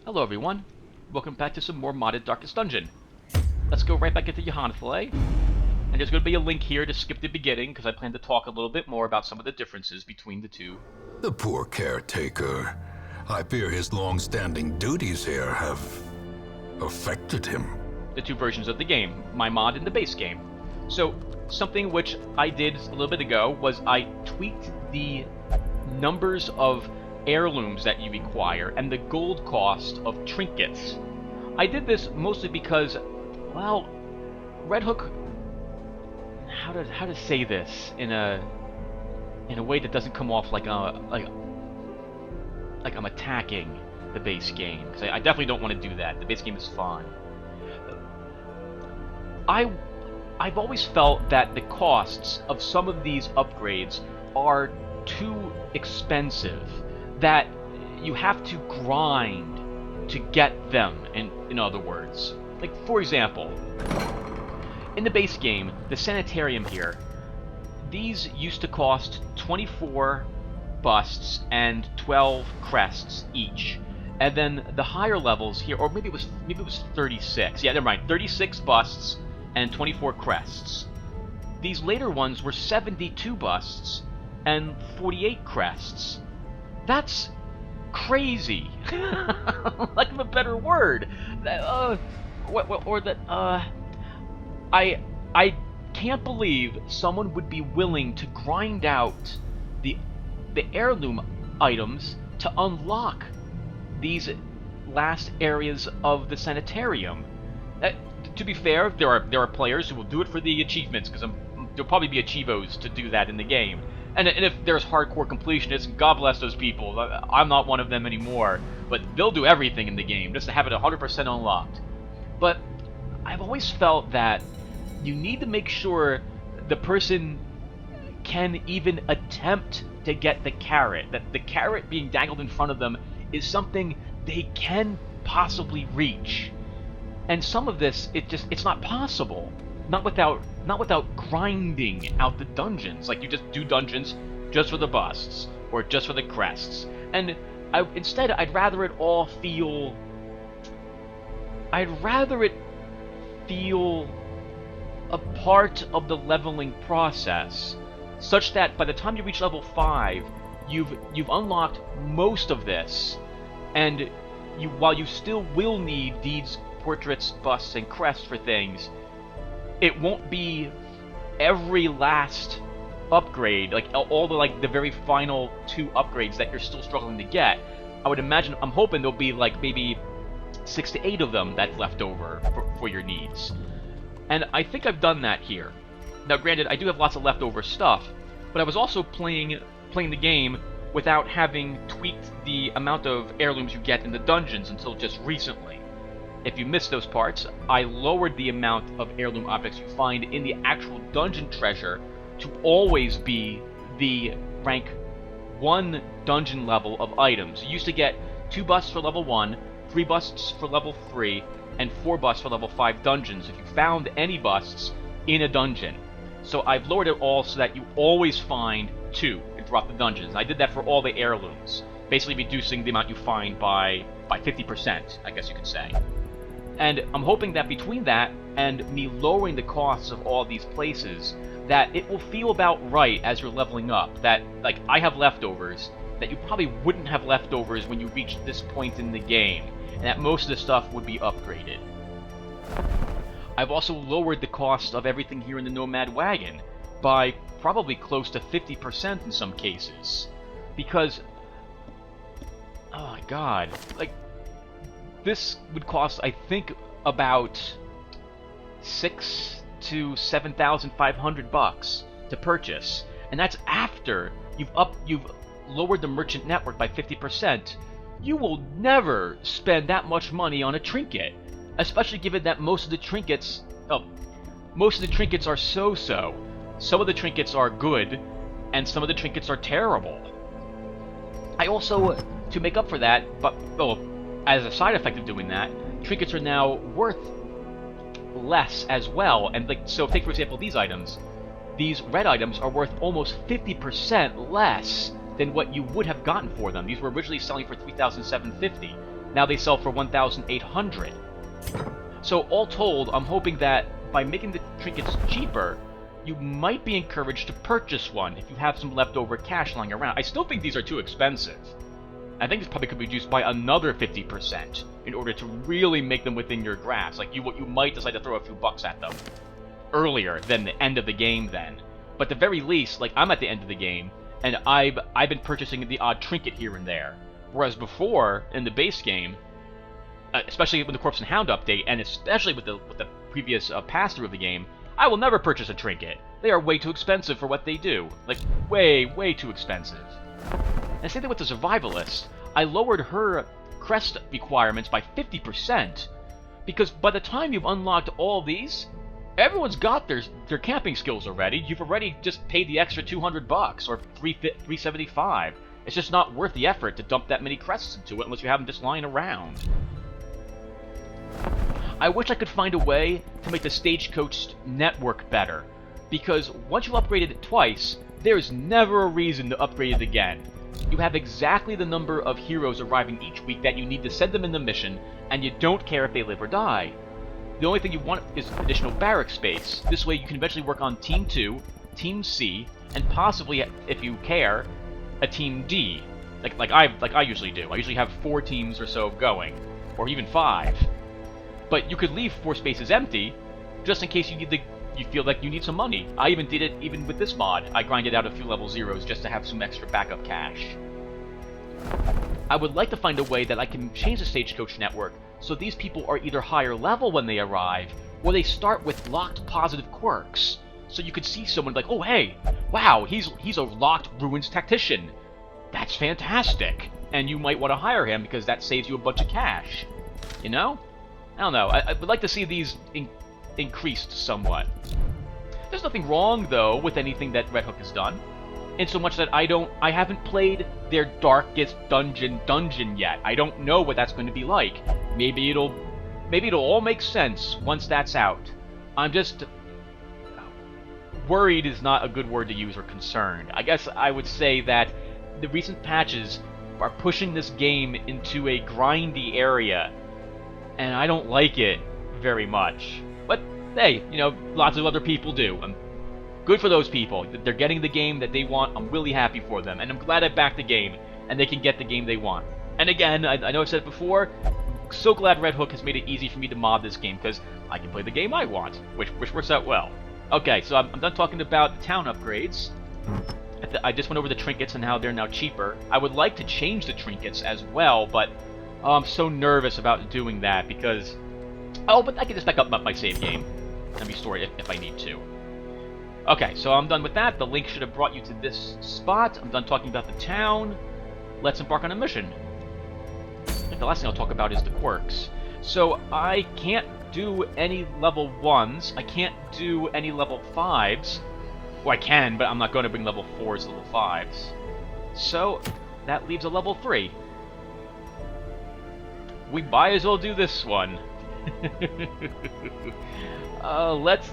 Hello everyone, welcome back to some more modded Darkest Dungeon. Let's go right back into Johannathale, and there's going to be a link here to skip the beginning because I plan to talk a little bit more about some of the differences between the two. The poor caretaker. I fear his long-standing duties here have affected him. The two versions of the game, my mod and the base game. So, something which I did a little bit ago was I tweaked the numbers of heirlooms that you require and the gold cost of trinkets. I did this mostly because, well, Red Hook, how to say this in a way that doesn't come off like I'm attacking the base game, because I definitely don't want to do that. The base game is fun. I've always felt that the costs of some of these upgrades are too expensive, that you have to grind to get them, in other words. Like, for example, in the base game, the sanitarium here, these used to cost 24 busts and 12 crests each. And then the higher levels here, or maybe it was 36. Yeah, never mind. 36 busts and 24 crests. These later ones were 72 busts and 48 crests. That's crazy. Lack of a better word. I can't believe someone would be willing to grind out the heirloom items to unlock these last areas of the sanitarium. To be fair, there are players who will do it for the achievements, because there'll probably be achievos to do that in the game. And if there's hardcore completionists, God bless those people. I'm not one of them anymore, but they'll do everything in the game just to have it 100% unlocked. But I've always felt that you need to make sure the person can even attempt to get the carrot, that the carrot being dangled in front of them is something they can possibly reach. And some of this, it's not possible. Not without grinding out the dungeons. Like, you just do dungeons just for the busts, or just for the crests. And instead, I'd rather it feel a part of the leveling process, such that by the time you reach level 5, you've unlocked most of this, and while you still will need deeds, portraits, busts, and crests for things, it won't be every last upgrade, like all the very final 2 upgrades that you're still struggling to get. I'm hoping there'll be like maybe 6 to 8 of them that's left over for your needs. And I think I've done that here. Now granted, I do have lots of leftover stuff, but I was also playing the game without having tweaked the amount of heirlooms you get in the dungeons until just recently. If you missed those parts, I lowered the amount of heirloom objects you find in the actual dungeon treasure to always be the rank 1 dungeon level of items. You used to get 2 busts for level 1, 3 busts for level 3, and 4 busts for level 5 dungeons if you found any busts in a dungeon. So I've lowered it all so that you always find 2 throughout the dungeons. I did that for all the heirlooms, basically reducing the amount you find by 50%, I guess you could say. And I'm hoping that between that and me lowering the costs of all these places, that it will feel about right as you're leveling up, that, like, I have leftovers that you probably wouldn't have leftovers when you reach this point in the game, and that most of the stuff would be upgraded. I've also lowered the cost of everything here in the Nomad Wagon by probably close to 50% in some cases, because, oh my god, like, this would cost, I think, about 6,000 to 7,500 bucks to purchase, and that's after you've lowered the merchant network by 50%. You will never spend that much money on a trinket, especially given that most of the trinkets are so-so. Some of the trinkets are good, and some of the trinkets are terrible. I also, to make up for that, as a side effect of doing that, trinkets are now worth less as well. And so take for example these items. These red items are worth almost 50% less than what you would have gotten for them. These were originally selling for $3,750. Now they sell for 1,800. So all told, I'm hoping that by making the trinkets cheaper, you might be encouraged to purchase one if you have some leftover cash lying around. I still think these are too expensive. I think this probably could be reduced by another 50% in order to really make them within your grasp. Like, you might decide to throw a few bucks at them earlier than the end of the game then. But at the very least, like, I'm at the end of the game, and I've been purchasing the odd trinket here and there. Whereas before, in the base game, especially with the Corpse and Hound update, and especially with the previous pass-through of the game, I will never purchase a trinket. They are way too expensive for what they do. Like, way, way too expensive. And same thing with the Survivalist. I lowered her crest requirements by 50%, because by the time you've unlocked all these, everyone's got their camping skills already. You've already just paid the extra 200 bucks or 375. It's just not worth the effort to dump that many crests into it unless you have them just lying around. I wish I could find a way to make the Stagecoach network better, because once you've upgraded it twice, there's never a reason to upgrade it again. You have exactly the number of heroes arriving each week that you need to send them in the mission, and you don't care if they live or die. The only thing you want is additional barrack space. This way you can eventually work on Team 2, Team C, and possibly, if you care, a Team D. Like I usually do. I usually have 4 teams or so going, or even 5. But you could leave 4 spaces empty, just in case you feel like you need some money. I even did it even with this mod. I grinded out a few level 0s just to have some extra backup cash. I would like to find a way that I can change the Stagecoach network so these people are either higher level when they arrive, or they start with locked positive quirks. So you could see someone like, oh hey, wow, he's a locked Ruins Tactician. That's fantastic. And you might want to hire him because that saves you a bunch of cash. You know? I don't know. I would like to see these increased somewhat. There's nothing wrong, though, with anything that Red Hook has done, in so much that I haven't played their Darkest Dungeon yet. I don't know what that's going to be like. Maybe it'll all make sense once that's out. I'm just worried is not a good word to use, or concerned. I guess I would say that the recent patches are pushing this game into a grindy area, and I don't like it very much. But hey, you know, lots of other people do. Good for those people. They're getting the game that they want. I'm really happy for them, and I'm glad I backed the game, and they can get the game they want. And again, I know I've said it before, so glad Red Hook has made it easy for me to mod this game, because I can play the game I want, which works out well. Okay, so I'm done talking about the town upgrades. I just went over the trinkets and how they're now cheaper. I would like to change the trinkets as well, but I'm so nervous about doing that because... Oh, but I can just back up my save game and restore it if I need to. Okay, so I'm done with that. The link should have brought you to this spot. I'm done talking about the town. Let's embark on a mission. I think the last thing I'll talk about is the quirks. So I can't do any level 1s. I can't do any level 5s. Well, I can, but I'm not going to bring level 4s to level 5s. So that leaves a level 3. We might as well do this one. Let's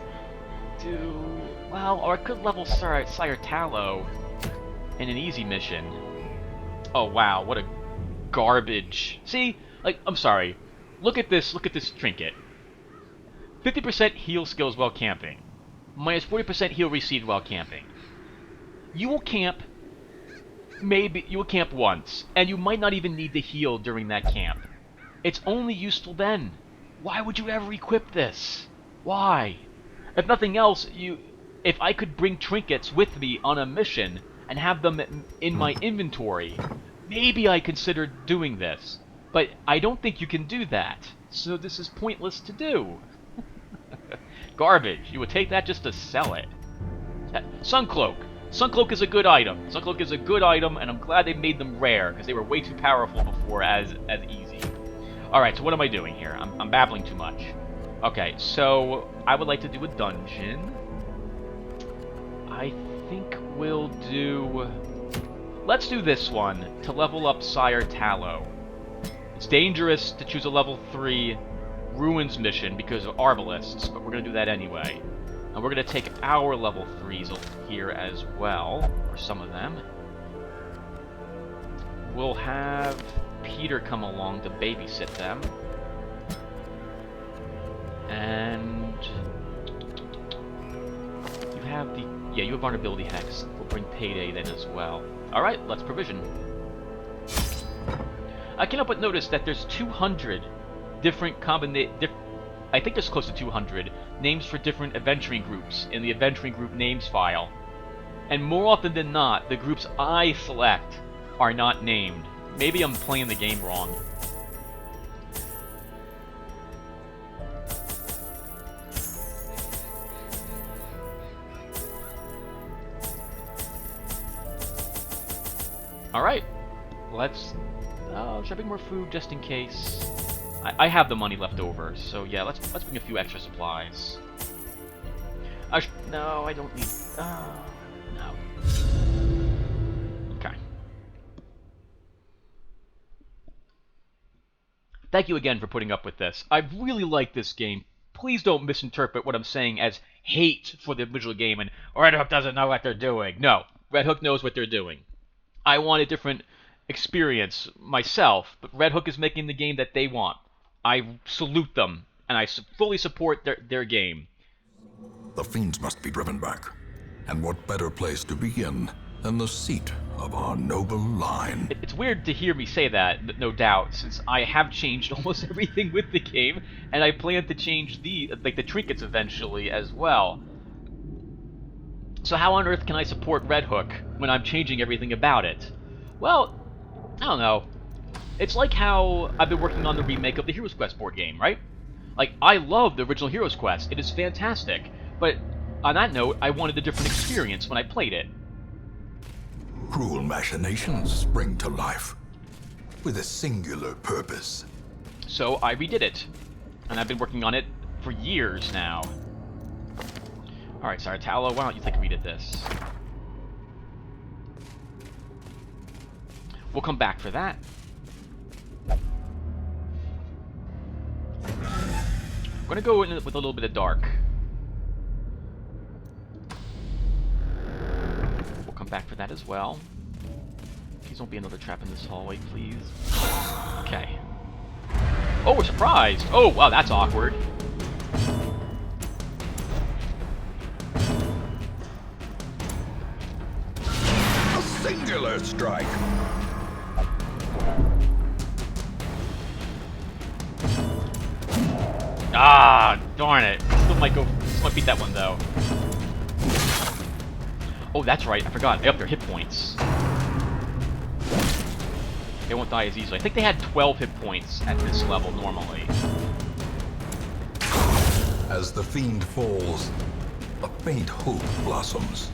do... Well, or I could level Sire Tallow in an easy mission. Oh wow, what a garbage. See, like, I'm sorry. Look at this trinket. 50% heal skills while camping. Minus 40% heal received while camping. You will camp, maybe, you will camp once, and you might not even need to heal during that camp. It's only useful then. Why would you ever equip this? Why? If nothing else, if I could bring trinkets with me on a mission and have them in my inventory, maybe I consider doing this. But I don't think you can do that, so this is pointless to do. Garbage. You would take that just to sell it. Suncloak. Suncloak is a good item. Suncloak is a good item, and I'm glad they made them rare, because they were way too powerful before as easy. Alright, so what am I doing here? I'm babbling too much. Okay, so I would like to do a dungeon. I think we'll do... Let's do this one to level up Sire Tallow. It's dangerous to choose a level 3 Ruins mission because of Arbalists, but we're going to do that anyway. And we're going to take our level 3s here as well, or some of them. We'll have Peter come along to babysit them. And you have the... yeah, you have vulnerability hex. We'll bring Payday then as well. Alright, let's provision. I can't help but notice that there's 200 different I think there's close to 200 names for different adventuring groups in the adventuring group names file. And more often than not, the groups I select are not named. Maybe I'm playing the game wrong. Alright, let's... should I bring more food just in case? I have the money left over, so yeah, let's bring a few extra supplies. No, I don't need... no. Okay. Thank you again for putting up with this. I really like this game. Please don't misinterpret what I'm saying as hate for the original game and Red Hook doesn't know what they're doing. No, Red Hook knows what they're doing. I want a different experience myself, but Red Hook is making the game that they want. I salute them, and I fully support their game. The fiends must be driven back. And what better place to begin than the seat of our noble line? It's weird to hear me say that, no doubt, since I have changed almost everything with the game, and I plan to change the trinkets eventually as well. So how on earth can I support Red Hook when I'm changing everything about it? Well, I don't know. It's like how I've been working on the remake of the Heroes Quest board game, right? Like, I love the original Heroes Quest. It is fantastic. But on that note, I wanted a different experience when I played it. Cruel machinations spring to life with a singular purpose. So I redid it. And I've been working on it for years now. Alright, Saratalo, why don't you take a read at this? We'll come back for that. I'm gonna go in with a little bit of dark. We'll come back for that as well. Please don't be another trap in this hallway, please. Okay. Oh, we're surprised! Oh, wow, that's awkward. A singular strike! Ah, darn it. Still might beat that one, though. Oh, that's right. I forgot. They up their hit points. They won't die as easily. I think they had 12 hit points at this level normally. As the fiend falls, a faint hope blossoms.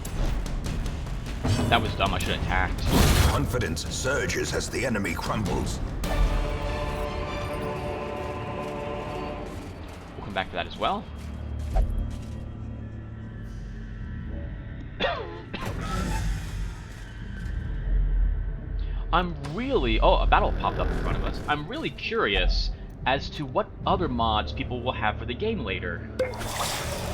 That was dumb. I should have attacked. Confidence surges as the enemy crumbles. We'll come back to that as well. I'm really... Oh, a battle popped up in front of us. I'm really curious as to what other mods people will have for the game later.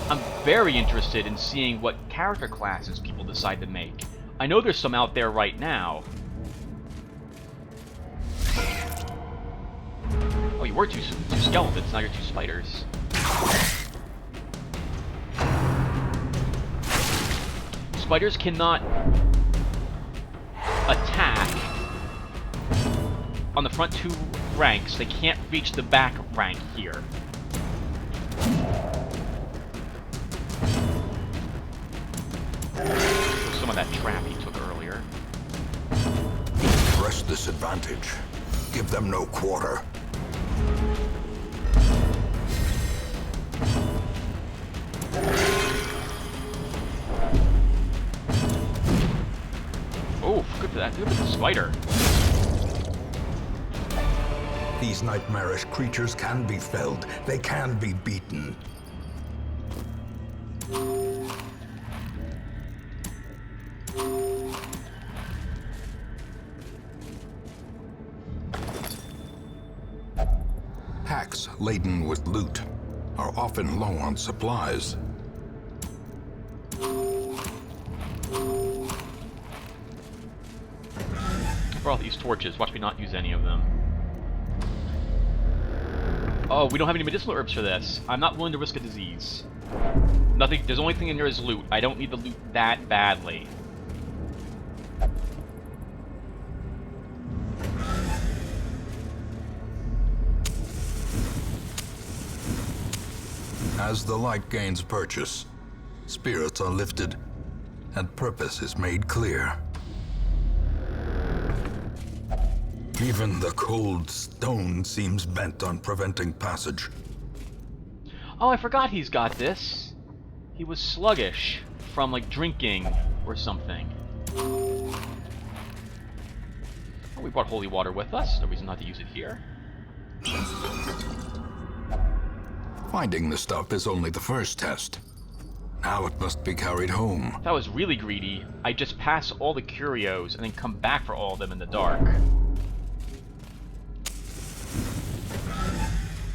I'm very interested in seeing what character classes people decide to make. I know there's some out there right now. Oh, you were two skeletons, now you're two spiders. Spiders cannot attack on the front two ranks. They can't reach the back rank here. Some of that trap he took earlier. Press this advantage. Give them no quarter. Oh, good for that. Good for the spider. These nightmarish creatures can be felled. They can be beaten. Packs laden with loot are often low on supplies. For all these torches, watch me not use any of them. Oh, we don't have any medicinal herbs for this. I'm not willing to risk a disease. Nothing. There's only thing in there is loot. I don't need the loot that badly. As the light gains purchase, spirits are lifted, and purpose is made clear. Even the cold stone seems bent on preventing passage. Oh, I forgot he's got this. He was sluggish from, like, drinking or something. Oh, we brought holy water with us. No reason not to use it here. Finding the stuff is only the first test. Now it must be carried home. If I was really greedy, I'd just pass all the curios and then come back for all of them in the dark.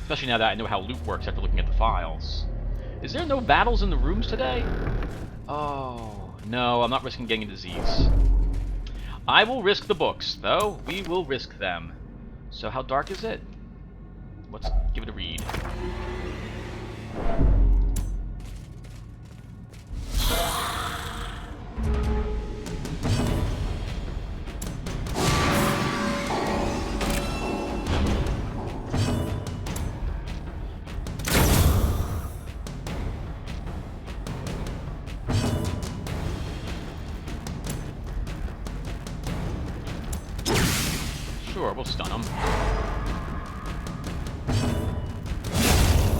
Especially now that I know how loot works after looking at the files. Is there no battles in the rooms today? Oh, no, I'm not risking getting a disease. I will risk the books, though. We will risk them. So how dark is it? Let's give it a read. Sure, we'll stun him.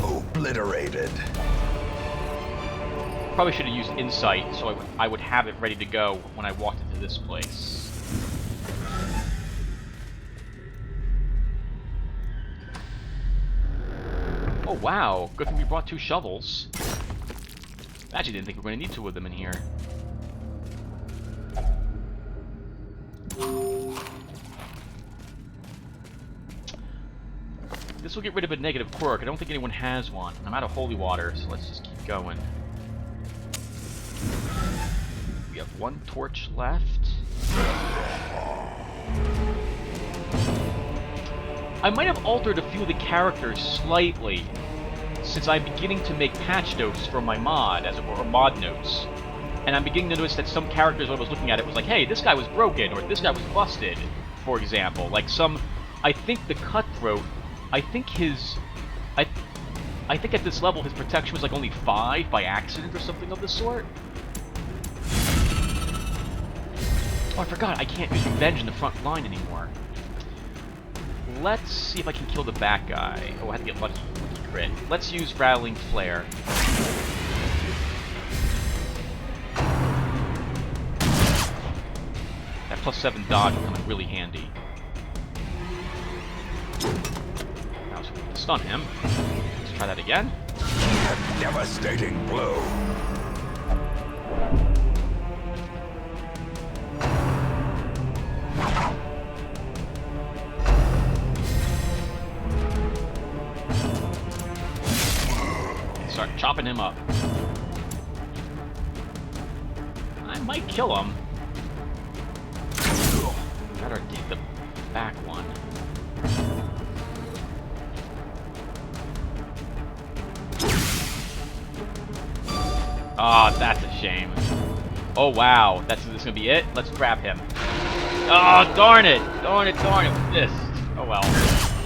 Obliterated. Probably should have used insight, so I would have it ready to go when I walked into this place. Oh wow, good thing we brought 2 shovels. I actually didn't think we were going to need 2 of them in here. This will get rid of a negative quirk. I don't think anyone has one. I'm out of holy water, so let's just keep going. We have 1 torch left. I might have altered a few of the characters slightly, since I'm beginning to make patch notes for my mod, as it were, or mod notes. And I'm beginning to notice that some characters, when I was looking at it, was like, hey, this guy was broken, or this guy was busted, for example. Like some, I think the Cutthroat, I think his, I think at this level his protection was like only 5 by accident or something of the sort. Oh, I forgot, I can't use Revenge in the front line anymore. Let's see if I can kill the back guy. Oh, I had to get lucky crit. Let's use Rattling Flare. That +7 dodge will come in really handy. Now let's stun him. Let's try that again. A devastating blow. Start chopping him up. I might kill him. Better take the back one. Ah, oh, that's a shame. Oh wow, this is gonna be it? Let's grab him. Oh, darn it! Darn it, darn it, missed. Oh well.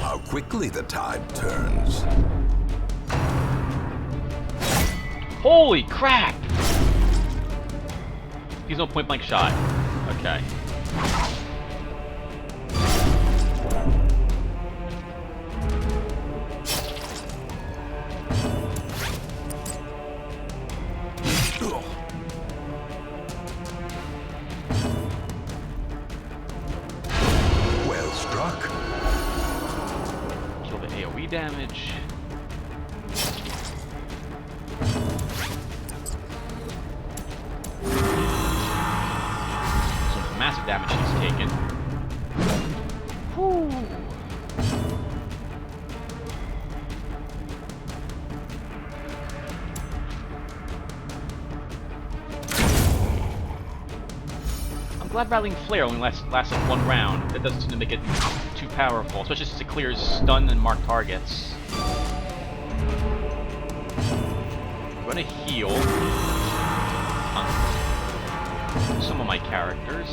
How quickly the tide turns. Holy crap! He's no point blank shot. Okay. Well struck. Kill the AoE damage. Massive damage he's taken. Whew. I'm glad Rattling Flare only lasts like 1 round. That doesn't seem to make it too powerful, especially since it clears stun and marked targets. I'm gonna heal some of my characters.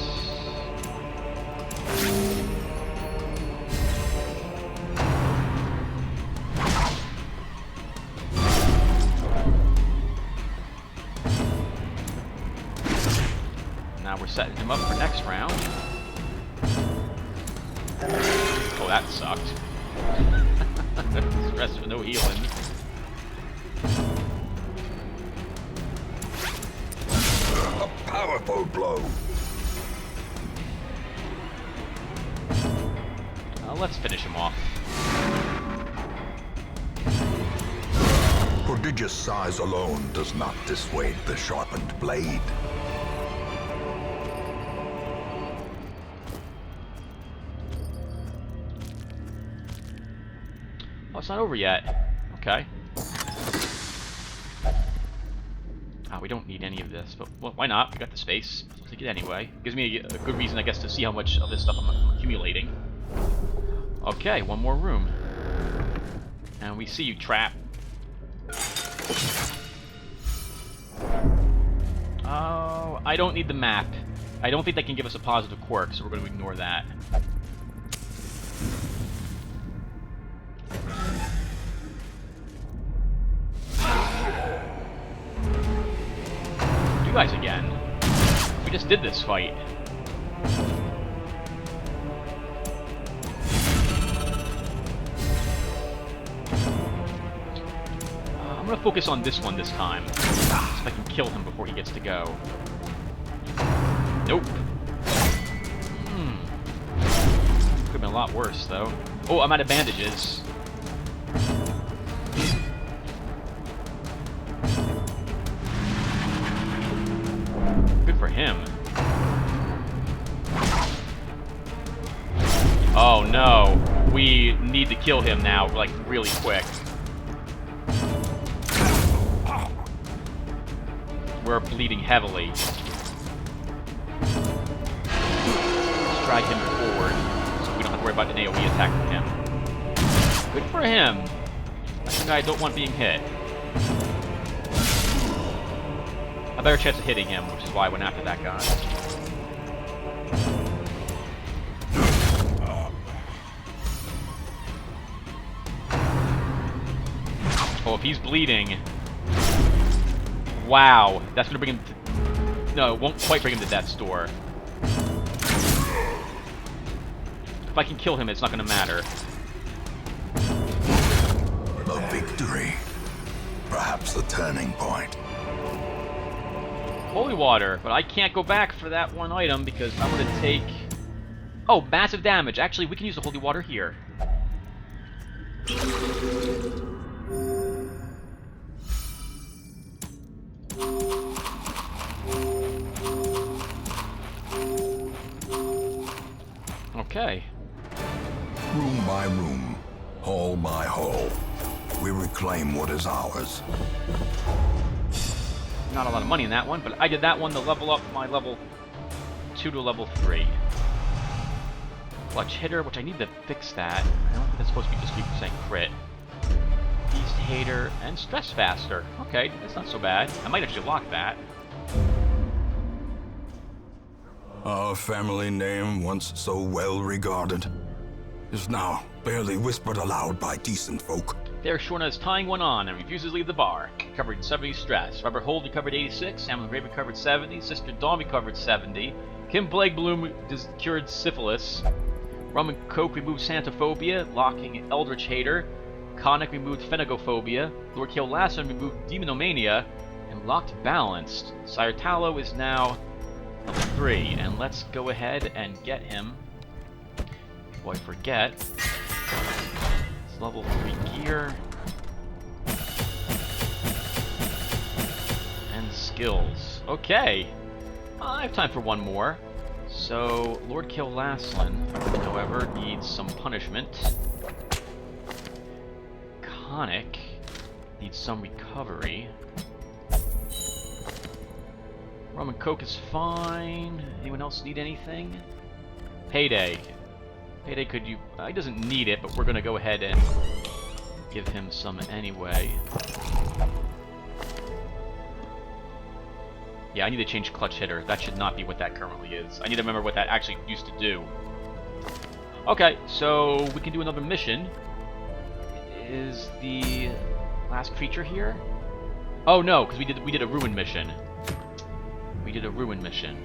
Now we're setting him up for next round. Oh, that sucked. Rest with no healing. A powerful blow. Let's finish him off. Prodigious size alone does not dissuade the sharpened blade. Oh, it's not over yet. Okay. We don't need any of this, but well, why not? We got the space. I'll take it anyway. Gives me a good reason, I guess, to see how much of this stuff I'm accumulating. Okay, one more room. And we see you, Trap. Oh, I don't need the map. I don't think that can give us a positive quirk, so we're going to ignore that. You guys again. We just did this fight. I'm gonna focus on this one this time. See if I can kill him before he gets to go. Nope. Could have been a lot worse, though. Oh, I'm out of bandages. Good for him. Oh no. We need to kill him now, like, really quick. We're bleeding heavily. Let's drag him forward so we don't have to worry about an AoE attacking him. Good for him. That's the guy I don't want being hit. A better chance of hitting him, which is why I went after that guy. Oh, if he's bleeding... Wow, that's gonna bring him to... No, it won't quite bring him to death's door. If I can kill him, it's not gonna matter. A victory. Perhaps the turning point. Holy water, but I can't go back for that one item because I'm gonna take... Oh, massive damage. Actually, we can use the holy water here. Okay. Room by room, hall by hall, we reclaim what is ours. Not a lot of money in that one, but I did that one to level up my level 2 to level 3. Clutch hitter, which I need to fix that. I don't think that's supposed to be just 3% crit. Beast hater and stress faster. Okay, that's not so bad. I might actually lock that. Our family name, once so well regarded, is now barely whispered aloud by decent folk. There, Shorna is tying one on and refuses to leave the bar. Recovered 70 stress. Robert Hold recovered 86. Samuel Gray recovered 70. Sister Dawn recovered 70. Kim Plague Bloom cured syphilis. Rum and Coke removed Santophobia, locking Eldritch Hater. Conic removed Phenogophobia. Lord Kill Lassen removed Demonomania. And locked Balanced. Sire Tallow is now level 3. And let's go ahead and get him. Before I forget. It's level 3 gear. And skills. Okay. I have time for one more. So, Lord Kill Lasslin, however, needs some punishment. Conic needs some recovery. Rum and Coke is fine. Anyone else need anything? Payday. Payday could you... he doesn't need it, but we're going to go ahead and give him some anyway. Yeah, I need to change clutch hitter. That should not be what that currently is. I need to remember what that actually used to do. Okay, so we can do another mission. Is the last creature here? Oh no, because we did a ruin mission. We did a ruin mission.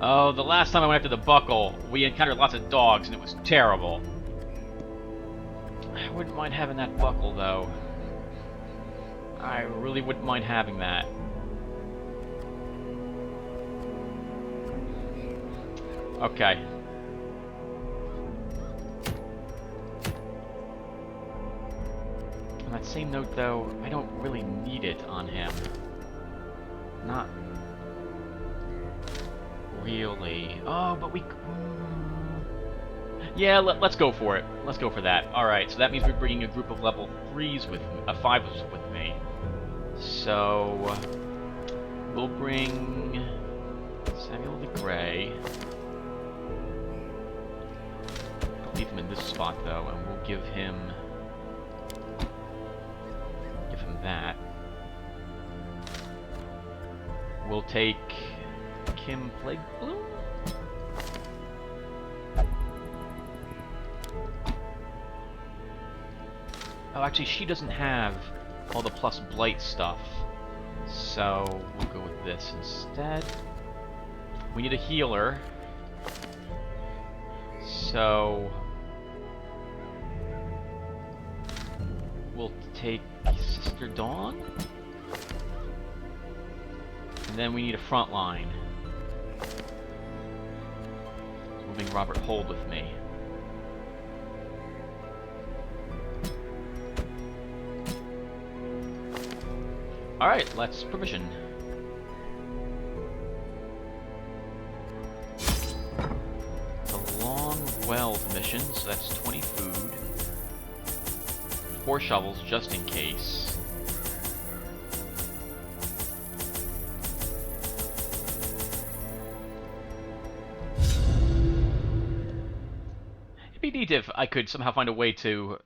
Oh, the last time I went after the buckle, we encountered lots of dogs and it was terrible. I wouldn't mind having that buckle though. I really wouldn't mind having that. Okay. On that same note, though, I don't really need it on him. Not really. Oh, but we... Yeah, let's go for it. Let's go for that. Alright, so that means we're bringing a group of level 3s with me, 5s with me. So... we'll bring... Samuel the Grey. Leave him in this spot though, and we'll give him that. We'll take Kim Plaguebloom. Oh, actually, she doesn't have all the plus blight stuff, so we'll go with this instead. We need a healer, so we'll take Sister Dawn, and then we need a front line. Moving Robert Hold with me. Alright, let's provision. The Long Weld mission, so that's 20 food. 4 shovels, just in case. It'd be neat if I could somehow find a way to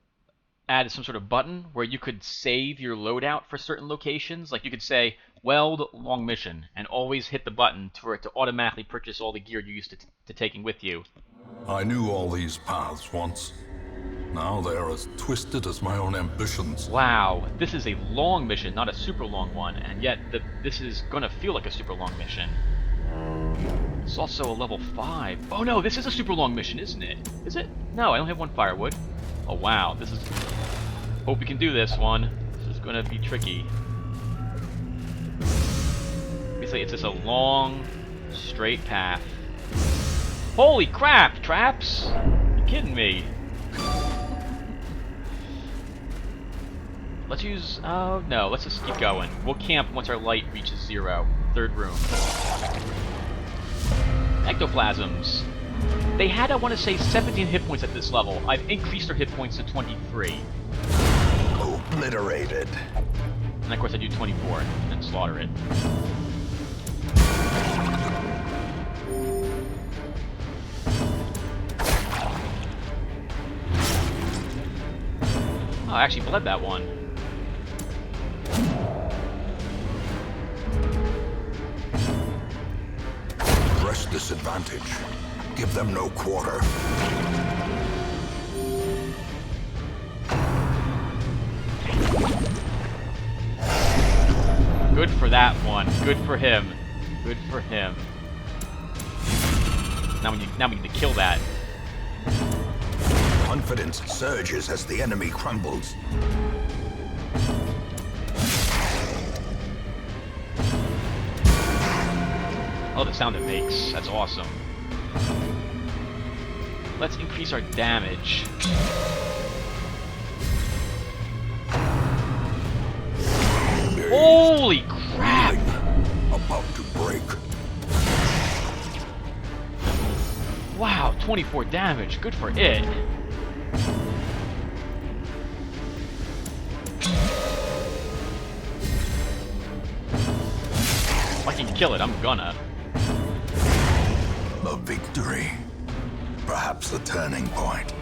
add some sort of button where you could save your loadout for certain locations. Like you could say, weld long mission, and always hit the button for it to automatically purchase all the gear you're used to taking with you. I knew all these paths once. Now they are as twisted as my own ambitions. Wow, this is a long mission, not a super long one, and yet this is gonna feel like a super long mission. It's also a level 5. Oh no, this is a super long mission, isn't it? Is it? No, I only have 1 firewood. Oh wow, this is... Hope we can do this one. This is gonna be tricky. Basically, it's just a long, straight path. Holy crap, traps! You kidding me? Let's use... Oh, no, let's just keep going. We'll camp once our light reaches 0. 3rd room. Ectoplasms. They had, I want to say, 17 hit points at this level. I've increased their hit points to 23. Obliterated. And of course I do 24 and then slaughter it. Oh, I actually bled that one. Press this advantage. Give them no quarter. Good for that one. Good for him. Good for him. Now we need to kill that. Confidence surges as the enemy crumbles. Oh, the sound it makes. That's awesome. Let's increase our damage. Holy crap! About to break. Wow, 24 damage. Good for it. If I can kill it, I'm gonna. A victory. Perhaps the turning point.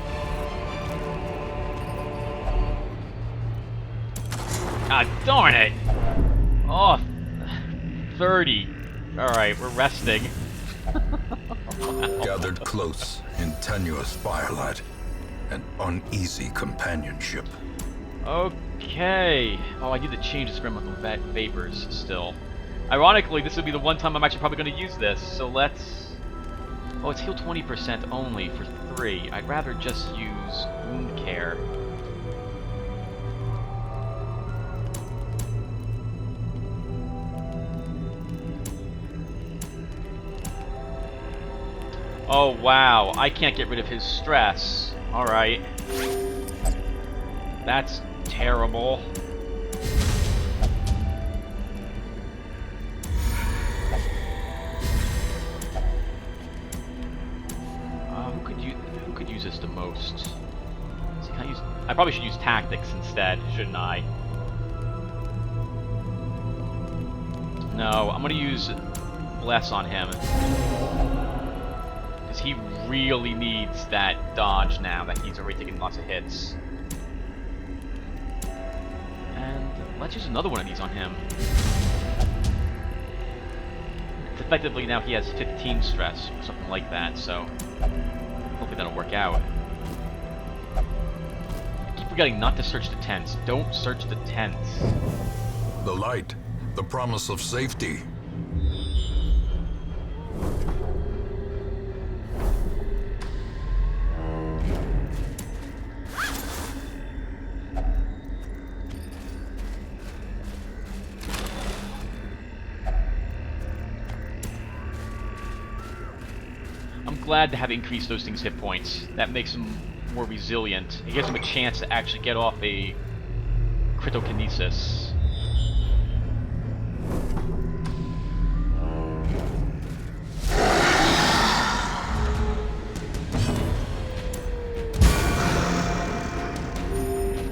Ah, darn it! Oh, 30. Alright, we're resting. Wow. Gathered close in tenuous firelight and uneasy companionship. Okay. Oh, I need to change the experimental vapors still. Ironically, this would be the one time I'm actually probably going to use this, so let's... Oh, it's heal 20% only for 3. I'd rather just use wound care. Oh, wow. I can't get rid of his stress. Alright. That's terrible. Who could use this the most? I probably should use tactics instead, shouldn't I? No, I'm gonna use bless on him. Because he really needs that dodge now that he's already taking lots of hits. And let's use another one of these on him. Effectively now he has 15 stress, or something like that, so hopefully that'll work out. I keep forgetting not to search the tents. Don't search the tents. The light, the promise of safety. Glad to have increased those things' hit points. That makes them more resilient. It gives them a chance to actually get off a critokinesis.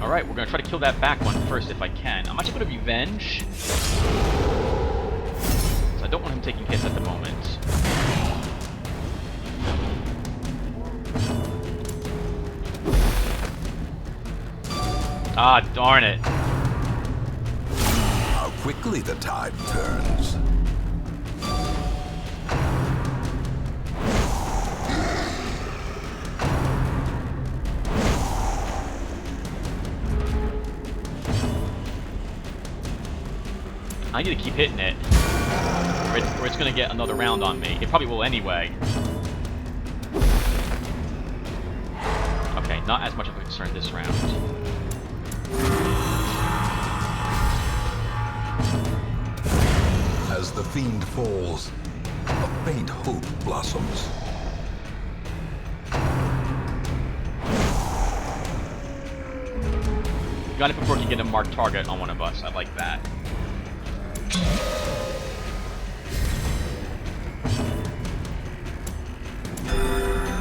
Alright, we're gonna try to kill that back one first if I can. I'm actually gonna revenge. So I don't want him taking hits at the moment. Ah, darn it. How quickly the tide turns. I need to keep hitting it, or it's going to get another round on me. It probably will anyway. Okay, not as much of a concern this round. As the fiend falls, a faint hope blossoms. Got it before he can get a marked target on one of us. I like that.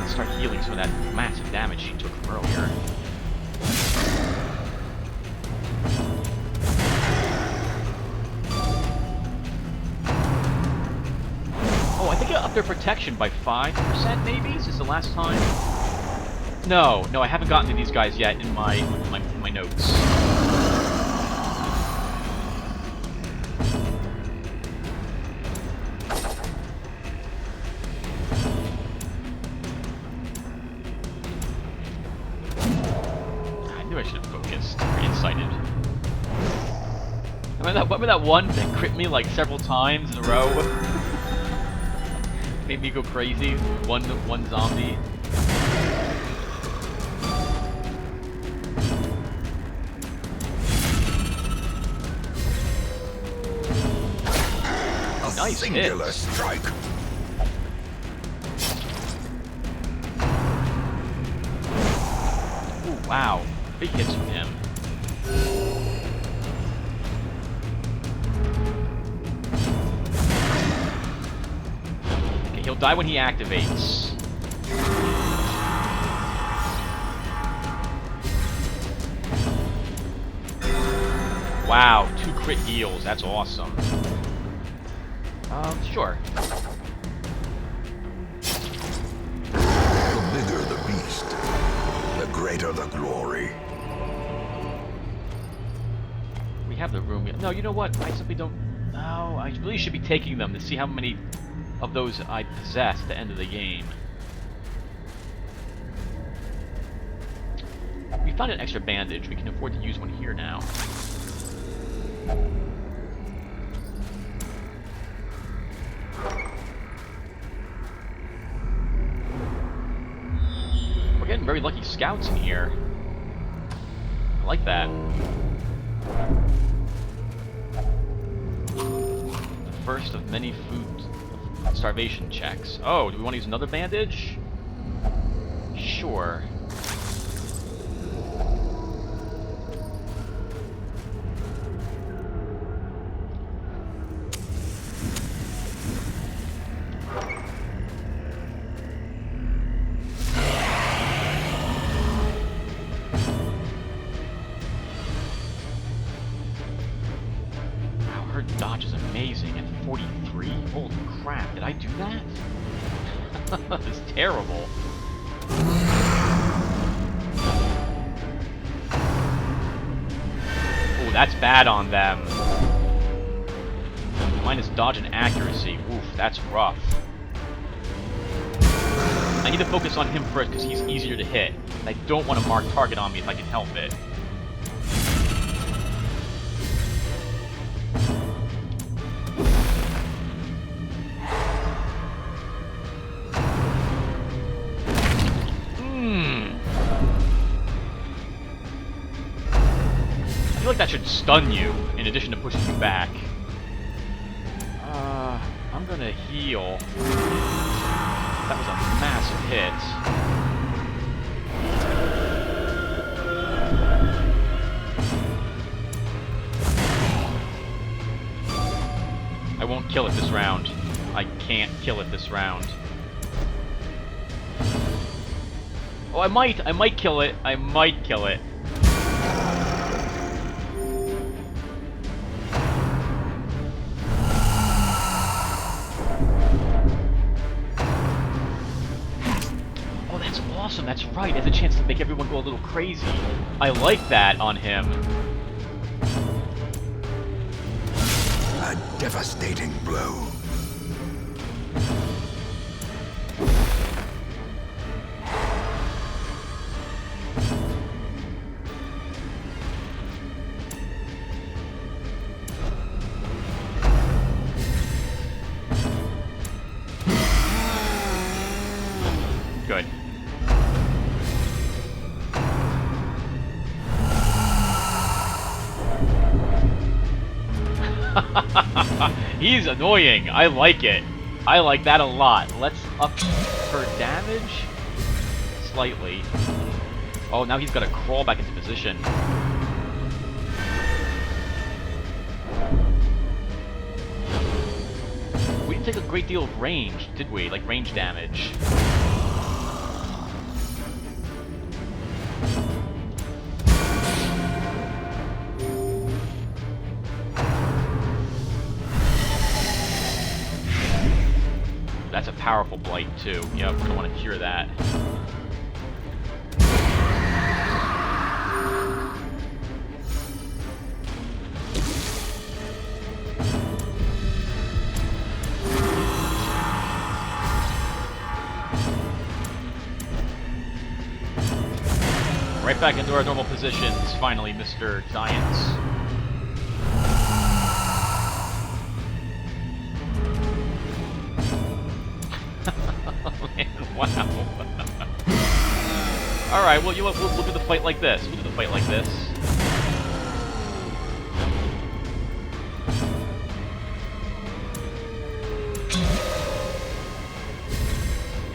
Let's start healing some of that massive damage she took from earlier. Oh, I think I upped their protection by 5% maybe? Is this the last time? No, I haven't gotten to these guys yet in my notes. I knew I should have focused or insighted. Remember that one that crit me like several times in a row? Made me go crazy. One zombie. Nice Singular hit. strike. Ooh, wow. Big hits from him. Okay, he'll die when he activates. Wow, 2 crit heals. That's awesome. Sure. The bigger the beast, the greater the glory. We have the room yet. No, you know what? I simply don't... No, I really should be taking them to see how many of those I possess at the end of the game. We found an extra bandage. We can afford to use one here now. We're getting very lucky scouts in here. I like that. The first of many food starvation checks. Oh, do we want to use another bandage? Sure. Dodge is amazing at 43. Holy crap, did I do that? This is terrible. Oh, that's bad on them. Minus dodge and accuracy. Oof, that's rough. I need to focus on him first because he's easier to hit. And I don't want to mark target on me if I can help it. I feel like that should stun you, in addition to pushing you back. I'm gonna heal. That was a massive hit. I won't kill it this round. I can't kill it this round. Oh, I might kill it. I might kill it. Awesome, that's right. It has a chance to make everyone go a little crazy. I like that on him. A devastating blow. Good. He's annoying. I like it. I like that a lot. Let's up her damage slightly. Oh, now he's got to crawl back into position. We didn't take a great deal of range, did we? Like range damage. That's a powerful blight, too. Yeah, we're gonna want to cure that. Right back into our normal positions, finally, Mr. Giants. Wow. Alright, well, we'll do the fight like this. We'll do the fight like this.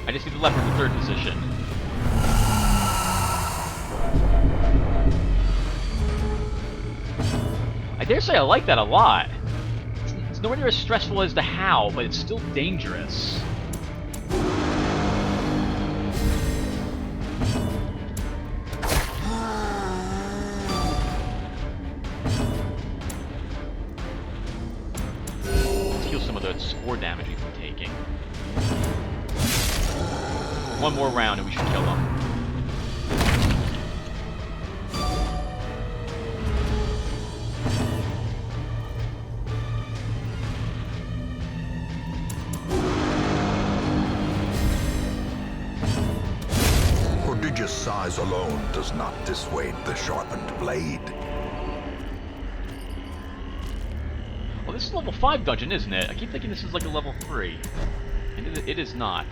I just need the leopard in third position. I dare say I like that a lot. It's nowhere near as stressful as the How, but it's still dangerous. Score damage we've been taking. One more round and we should kill him. size alone does not dissuade the sharpened blade. Well, this is a level 5 dungeon, isn't it? I keep thinking this is like a level 3. And it is not.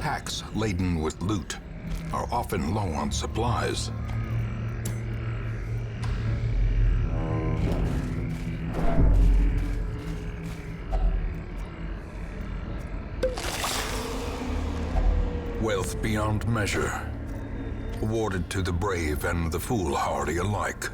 Packs laden with loot are often low on supplies. Wealth beyond measure, awarded to the brave and the foolhardy alike.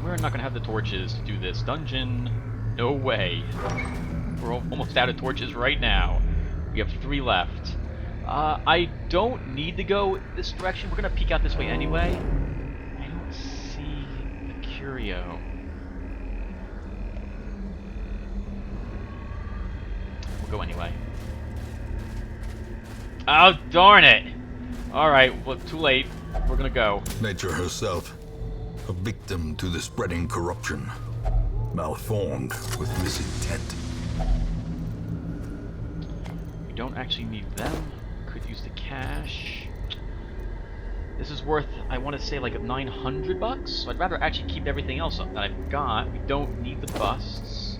We're not gonna have the torches to do this dungeon. No way. We're almost out of torches right now. We have 3 left. I don't need to go this direction. We're gonna peek out this way anyway. I don't see the curio. We'll go anyway. Oh, darn it! Alright, well, too late. We're gonna go. Nature herself, a victim to the spreading corruption, malformed with misintent. We don't actually need them. Could use the cash. This is worth, I want to say, like $900, so I'd rather actually keep everything else up that I've got. We don't need the busts.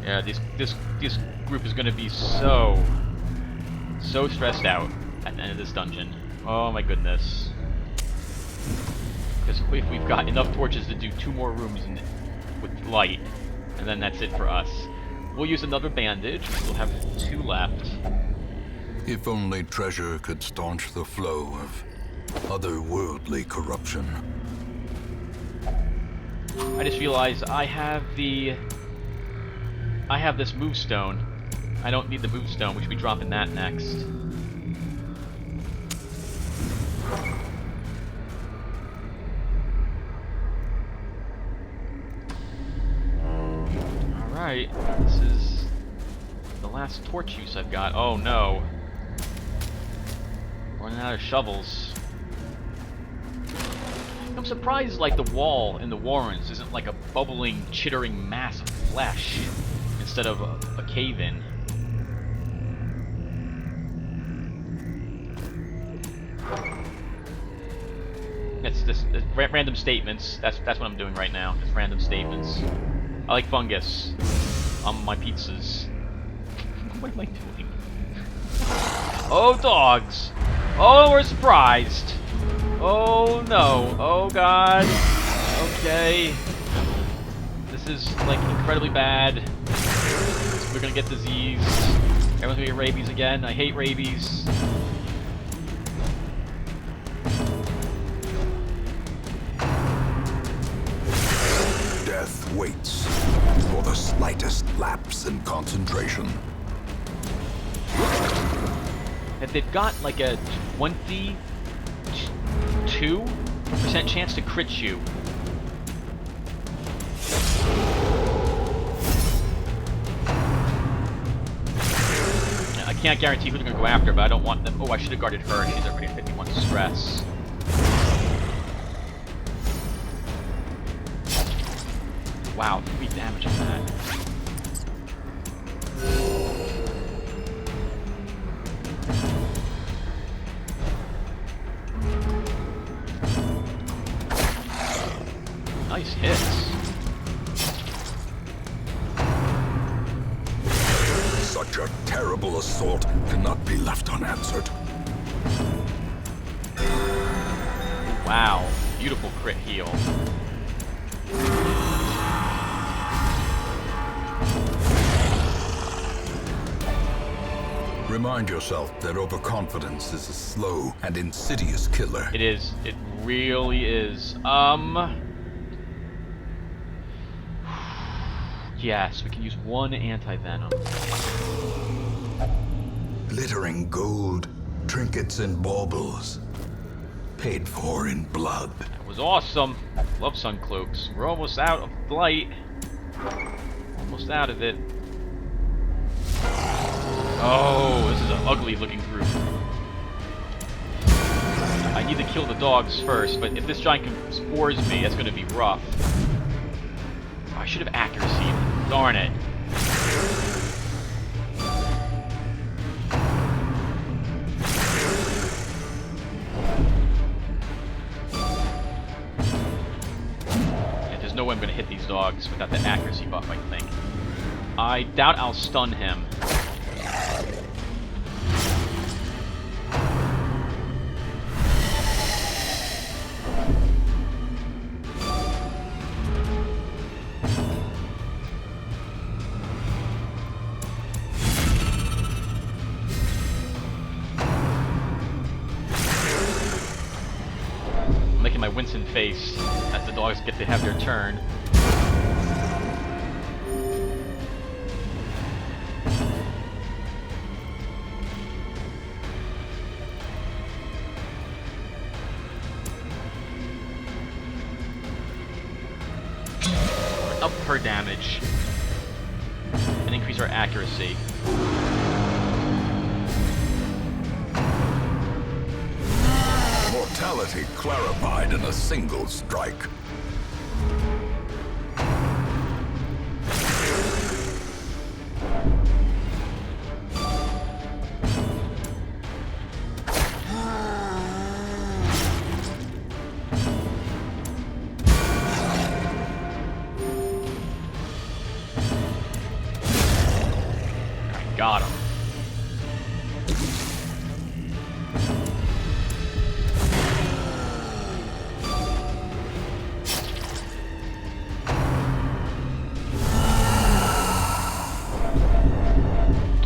Yeah, this group is going to be so stressed out at the end of this dungeon. Oh my goodness. Because if we've got enough torches to do 2 more rooms with light, and then that's it for us. We'll use another bandage. We'll have 2 left. If only treasure could staunch the flow of otherworldly corruption. I just realized I have this move stone. I don't need the move stone. We should be dropping that next. Alright, this is the last torch use I've got. Oh no. Running out of shovels. I'm surprised like the wall in the Warrens isn't like a bubbling, chittering mass of flesh instead of a cave-in. It's just random statements. That's what I'm doing right now. Just random statements. I like fungus on my pizzas. What am I doing? Oh, dogs! Oh, we're surprised! Oh, no. Oh, God. Okay. This is, like, incredibly bad. We're gonna get disease. Everyone's gonna get rabies again. I hate rabies. Death waits for the slightest lapse in concentration. If they've got like a 22% chance to crit you. I can't guarantee who they're gonna go after, but I don't want them. Oh, I should have guarded her. She's already at 51 stress. Wow, 3 damage on that. Nice hits. Such a terrible assault cannot be left unanswered. Wow, beautiful crit heal. Remind yourself that overconfidence is a slow and insidious killer. It is. It really is. Yes, we can use 1 anti-venom. Glittering gold, trinkets and baubles. paid for in blood. That was awesome. Love sun cloaks. We're almost out of light. Almost out of it. Oh, this is an ugly looking group. I need to kill the dogs first, but if this giant spores me, that's going to be rough. Oh, I should have accuracy. Darn it. Yeah, there's no way I'm going to hit these dogs without the accuracy buff, I think. I doubt I'll stun him. Making my Winston face as the dogs get to have their turn. Up her damage and increase our accuracy. Mortality clarified in a single strike. Got him.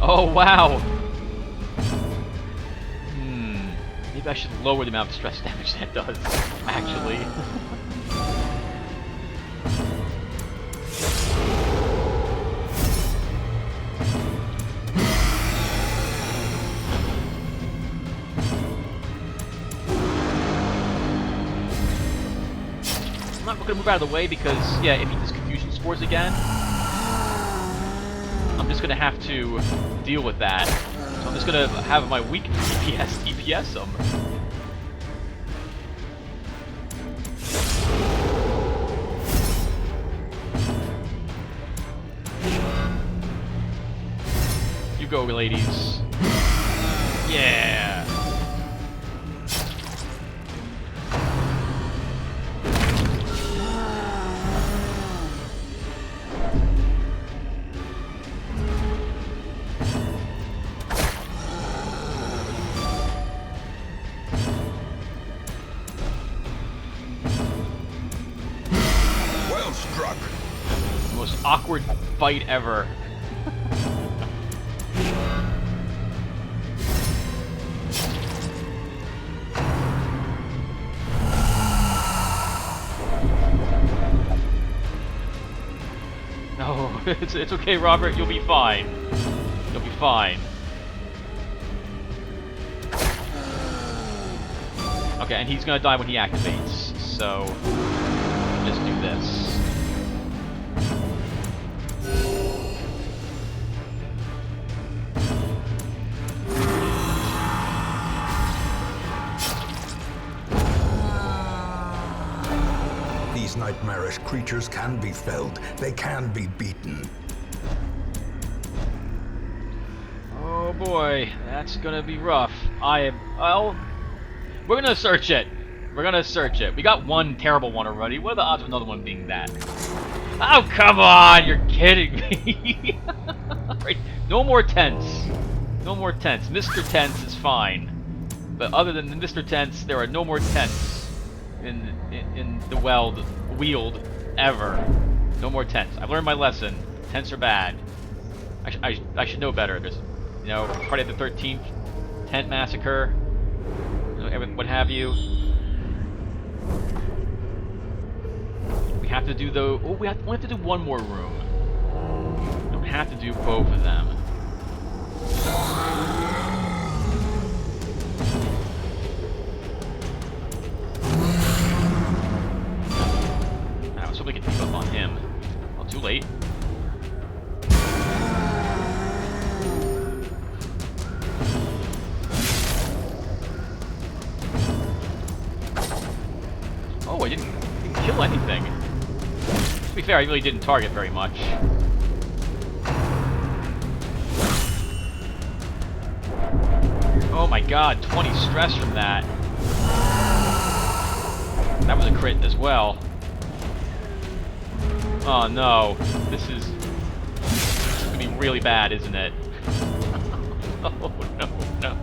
Oh, wow. Maybe I should lower the amount of stress damage that does, actually. I'm not going to move out of the way because, yeah, if he does confusion spores again, I'm just going to have to deal with that. So I'm just going to have my weak DPS him. You go, ladies. Yeah. Struck. The most awkward fight ever. No, it's okay, Robert. You'll be fine. You'll be fine. Okay, and he's gonna die when he activates. So just do this. These nightmarish creatures can be felled. They can be beaten. Oh boy, that's gonna be rough. Well, we're gonna search it. We're gonna search it. We got one terrible one already. What are the odds of another one being that? Oh, come on! You're kidding me! Right, no more tents. No more tents. Mr. Tents is fine. But other than Mr. Tents, there are no more tents in the Weald ever. No more tents. I've learned my lesson. Tents are bad. I should know better. There's, you know, Friday the 13th, tent massacre, what have you. We have to do though. Oh, we have to do one more room. We don't have to do both of them. somebody can debuff on him. Oh, too late. Oh, I didn't kill anything. To be fair, I really didn't target very much. Oh my god, 20 stress from that. That was a crit as well. Oh no, this is gonna be really bad, isn't it? Oh no, no.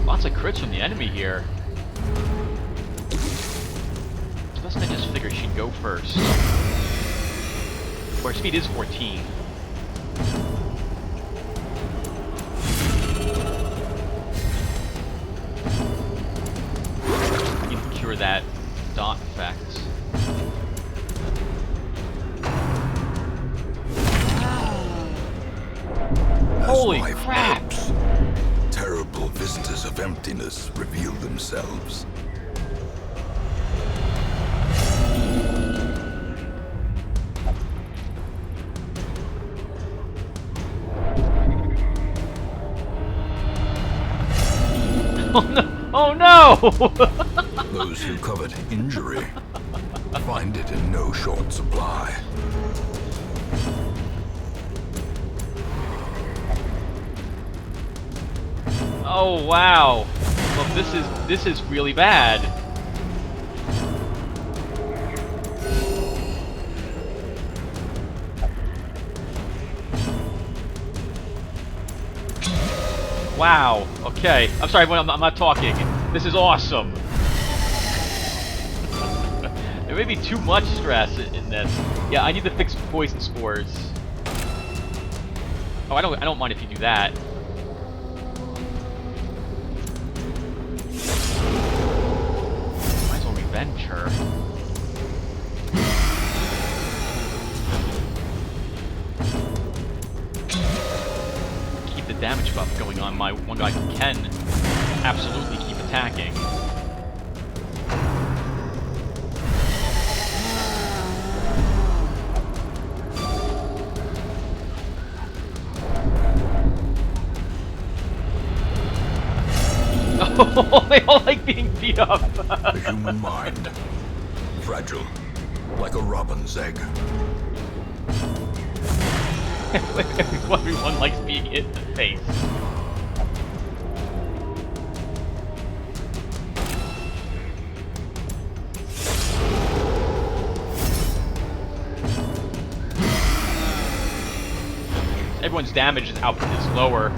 Lots of crits from the enemy here. Doesn't I just figure she'd go first? Or speed is 14. You can cure that dot effect. Holy crap! Terrible vistas of emptiness reveal themselves. Oh no! Oh no! Those who covet injury find it in no short supply. Oh wow! Well, this is really bad. Wow. Okay. I'm sorry, I'm not talking. This is awesome. There may be too much stress in this. Yeah, I need to fix poison spores. Oh, I don't mind if you do that. Might as well revenge her. Keep the damage buff going on my one guy who can absolutely keep attacking. Oh, they all like being beat up. The human mind, fragile, like a robin's egg. Everyone likes being hit in the face. Everyone's damage output is lower.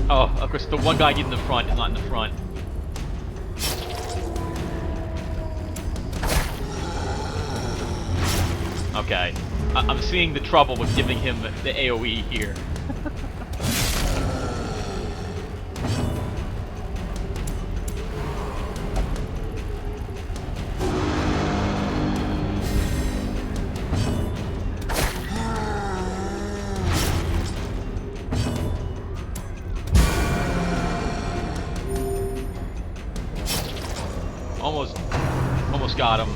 Oh, of course, the one guy in the front is not in the front. Okay. I'm seeing the trouble with giving him the AoE here. Almost got him.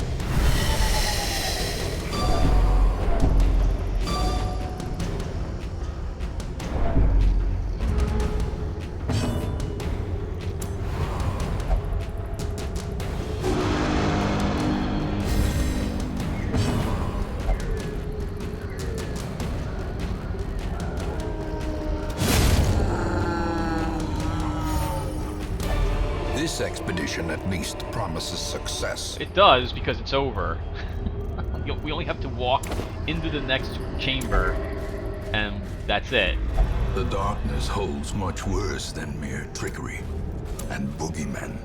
This expedition at least promises success. It does, because it's over. We only have to walk into the next chamber, and that's it. The darkness holds much worse than mere trickery and boogeymen.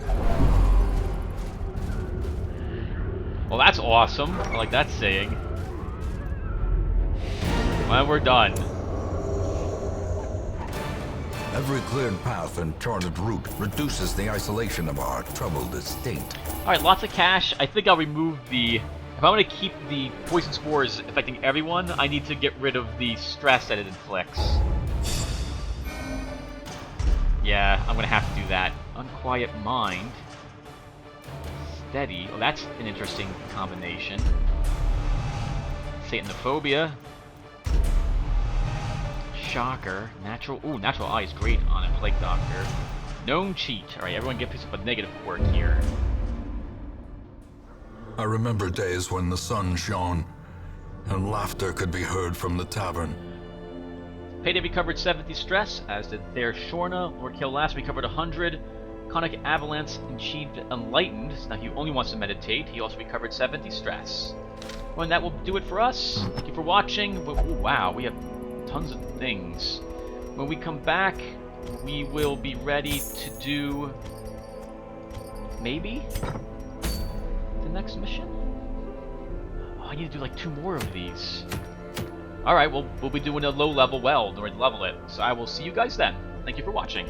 Well, that's awesome. I like that saying. Well, we're done. Every cleared path and charted route reduces the isolation of our troubled estate. Alright, lots of cash. I think I'll remove the... If I want to keep the poison spores affecting everyone, I need to get rid of the stress that it inflicts. Yeah, I'm gonna have to do that. Unquiet mind. Steady. Oh, that's an interesting combination. Satanophobia. Shocker. Natural... Ooh, natural eye is great on a plague doctor. Known cheat. Alright, everyone get piece up a negative work here. I remember days when the sun shone, and laughter could be heard from the tavern. Payday recovered 70 stress, as did Thayer Shorna. Lord Killas recovered 100. Conic Avalanche achieved Enlightened. Now he only wants to meditate. He also recovered 70 stress. Well, and that will do it for us. Thank you for watching. Oh, wow, we have tons of things. When we come back, we will be ready to do... maybe? The next mission? Oh, I need to do like 2 more of these. Alright, well, we'll be doing a low level weld, or level it. So I will see you guys then. Thank you for watching.